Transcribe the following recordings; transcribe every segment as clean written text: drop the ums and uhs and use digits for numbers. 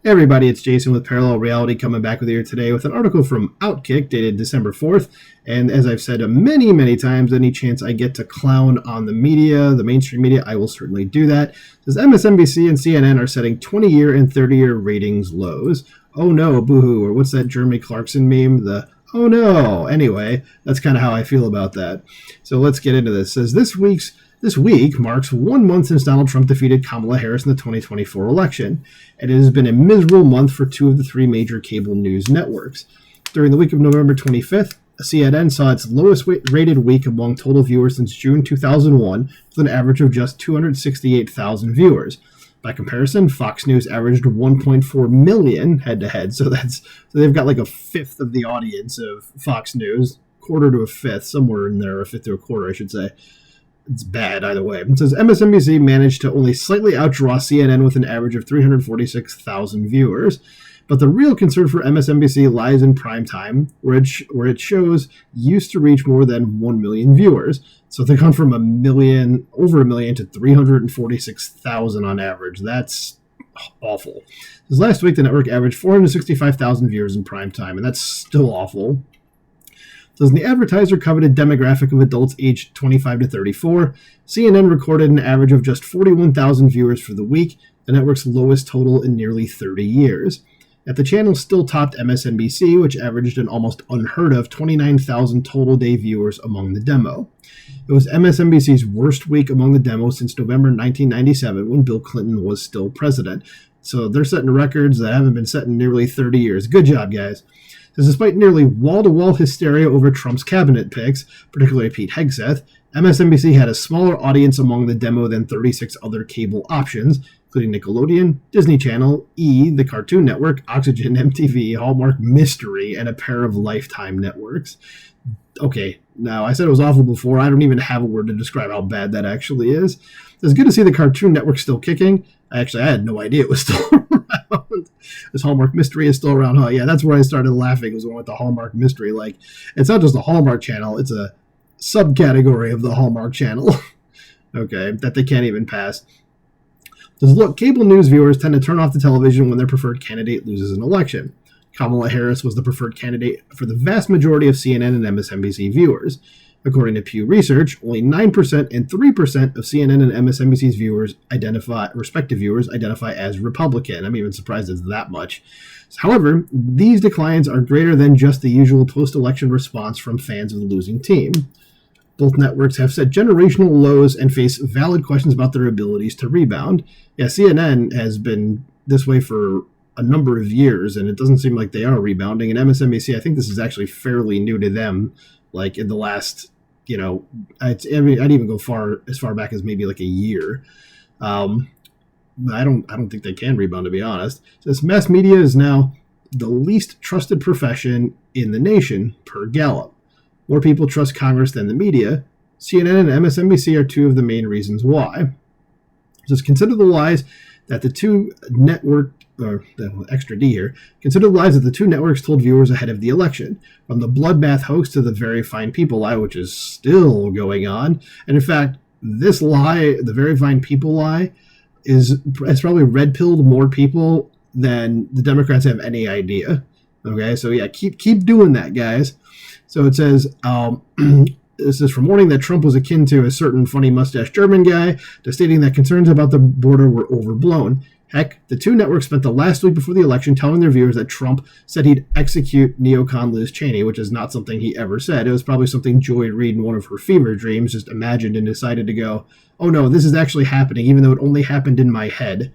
Hey everybody, it's Jason with Parallel Reality coming back with you today with an article from Outkick dated December 4th. And as I've said many times, any chance I get to clown on the media, the mainstream media, I will certainly do that. It says MSNBC and CNN are setting 20-year and 30-year ratings lows. Oh no, boohoo, or what's that Jeremy Clarkson meme? The oh no. Anyway, that's kind of how I feel about that. So let's get into this. It says this week marks 1 month since Donald Trump defeated Kamala Harris in the 2024 election, and it has been a miserable month for two of the three major cable news networks. During the week of November 25th, CNN saw its lowest rated week among total viewers since June 2001, with an average of just 268,000 viewers. By comparison, Fox News averaged 1.4 million head-to-head, so they've got like a fifth of the audience of Fox News, quarter to a fifth, somewhere in there, a fifth to a quarter, I should say. It's bad either way. It says MSNBC managed to only slightly outdraw CNN with an average of 346,000 viewers. But the real concern for MSNBC lies in prime time, where its shows used to reach more than 1 million viewers. So they've gone from over a million to 346,000 on average. That's awful. This last week, the network averaged 465,000 viewers in prime time, and that's still awful. Says the advertiser-coveted demographic of adults aged 25 to 34, CNN recorded an average of just 41,000 viewers for the week, the network's lowest total in nearly 30 years. Yet the channel still topped MSNBC, which averaged an almost unheard of 29,000 total day viewers among the demo. It was MSNBC's worst week among the demo since November 1997, when Bill Clinton was still president. So they're setting records that haven't been set in nearly 30 years. Good job, guys. Despite nearly wall-to-wall hysteria over Trump's cabinet picks, particularly Pete Hegseth, MSNBC had a smaller audience among the demo than 36 other cable options, including Nickelodeon, Disney Channel, E!, the Cartoon Network, Oxygen, MTV, Hallmark Mystery, and a pair of Lifetime networks. Okay, now I said it was awful before. I don't even have a word to describe how bad that actually is. It's good to see the Cartoon Network still kicking. I had no idea it was still around. This Hallmark Mystery is still around, huh? Yeah, that's where I started laughing, was with the Hallmark Mystery. Like, it's not just a Hallmark channel, it's a subcategory of the Hallmark channel. Okay, that they can't even pass. Says, look, cable news viewers tend to turn off the television when their preferred candidate loses an election. Kamala Harris was the preferred candidate for the vast majority of CNN and MSNBC viewers. According to Pew Research, only 9% and 3% of CNN and MSNBC's respective viewers identify as Republican. I'm even surprised it's that much. However, these declines are greater than just the usual post-election response from fans of the losing team. Both networks have set generational lows and face valid questions about their abilities to rebound. Yeah, CNN has been this way for a number of years, and it doesn't seem like they are rebounding. And MSNBC, I think this is actually fairly new to them. Like in the last, I'd even go as far back as maybe like a year. I don't think they can rebound, to be honest. This mass media is now the least trusted profession in the nation per Gallup. More people trust Congress than the media. CNN and MSNBC are two of the main reasons why. Just consider the lies that the two network, or extra D here, consider the lies that the two networks told viewers ahead of the election, from the bloodbath hoax to the very fine people lie, which is still going on. And in fact, this lie, the very fine people lie, it's probably red-pilled more people than the Democrats have any idea. Okay, so yeah, keep doing that, guys. So it says, this is from warning that Trump was akin to a certain funny mustache German guy, to stating that concerns about the border were overblown. Heck, the two networks spent the last week before the election telling their viewers that Trump said he'd execute neocon Liz Cheney, which is not something he ever said. It was probably something Joy Reid in one of her fever dreams just imagined and decided to go, oh no, this is actually happening, even though it only happened in my head. It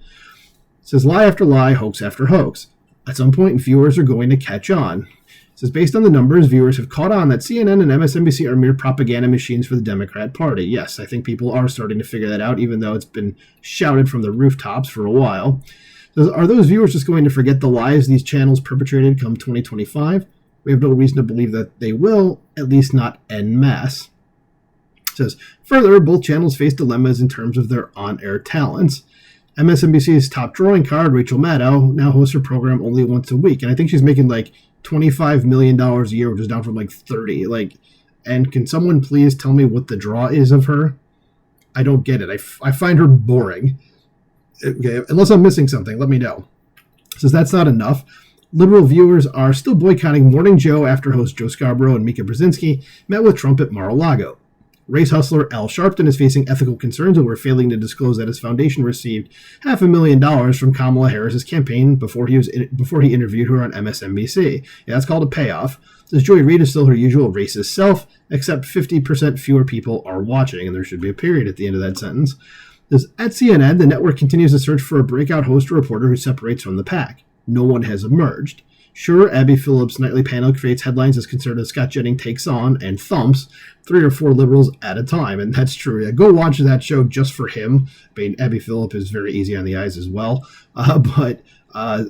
says lie after lie, hoax after hoax. At some point, viewers are going to catch on. It says, based on the numbers, viewers have caught on that CNN and MSNBC are mere propaganda machines for the Democrat Party. Yes, I think people are starting to figure that out, even though it's been shouted from the rooftops for a while. It says, are those viewers just going to forget the lies these channels perpetrated come 2025? We have no reason to believe that they will, at least not en masse. It says, further, both channels face dilemmas in terms of their on-air talents. MSNBC's top drawing card, Rachel Maddow, now hosts her program only once a week, and I think she's making like $25 million a year, which is down from like 30. And can someone please tell me what the draw is of her? I don't get it. I find her boring. Okay, unless I'm missing something, let me know. Says that's not enough. Liberal viewers are still boycotting Morning Joe after host Joe Scarborough and Mika Brzezinski met with Trump at Mar-a-Lago. Race hustler Al Sharpton is facing ethical concerns over failing to disclose that his foundation received $500,000 from Kamala Harris's campaign before he interviewed her on MSNBC. Yeah, that's called a payoff. Says Joy Reid is still her usual racist self, except 50% fewer people are watching, and there should be a period at the end of that sentence. Says at CNN, the network continues to search for a breakout host or reporter who separates from the pack. No one has emerged. Sure, Abby Phillips' nightly panel creates headlines as conservative Scott Jennings takes on and thumps 3 or 4 liberals at a time, and that's true. Yeah, go watch that show just for him. I mean, Abby Phillips is very easy on the eyes as well, but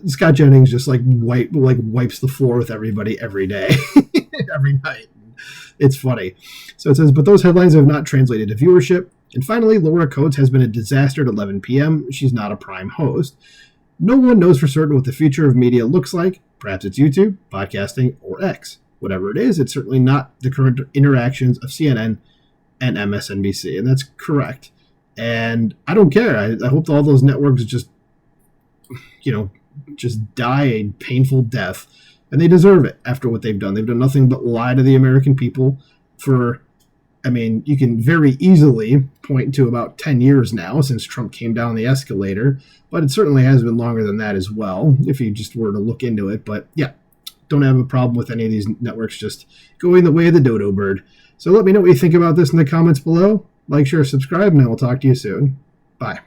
Scott Jennings just wipes the floor with everybody every day, every night. It's funny. So it says, but those headlines have not translated to viewership. And finally, Laura Coates has been a disaster at 11 p.m. She's not a prime host. No one knows for certain what the future of media looks like. Perhaps it's YouTube, podcasting, or X. Whatever it is, it's certainly not the current interactions of CNN and MSNBC. And that's correct. And I don't care. I hope all those networks just die a painful death. And they deserve it after what they've done. They've done nothing but lie to the American people you can very easily point to about 10 years now since Trump came down the escalator, but it certainly has been longer than that as well, if you just were to look into it. But yeah, don't have a problem with any of these networks just going the way of the dodo bird. So let me know what you think about this in the comments below. Like, share, subscribe, and I will talk to you soon. Bye.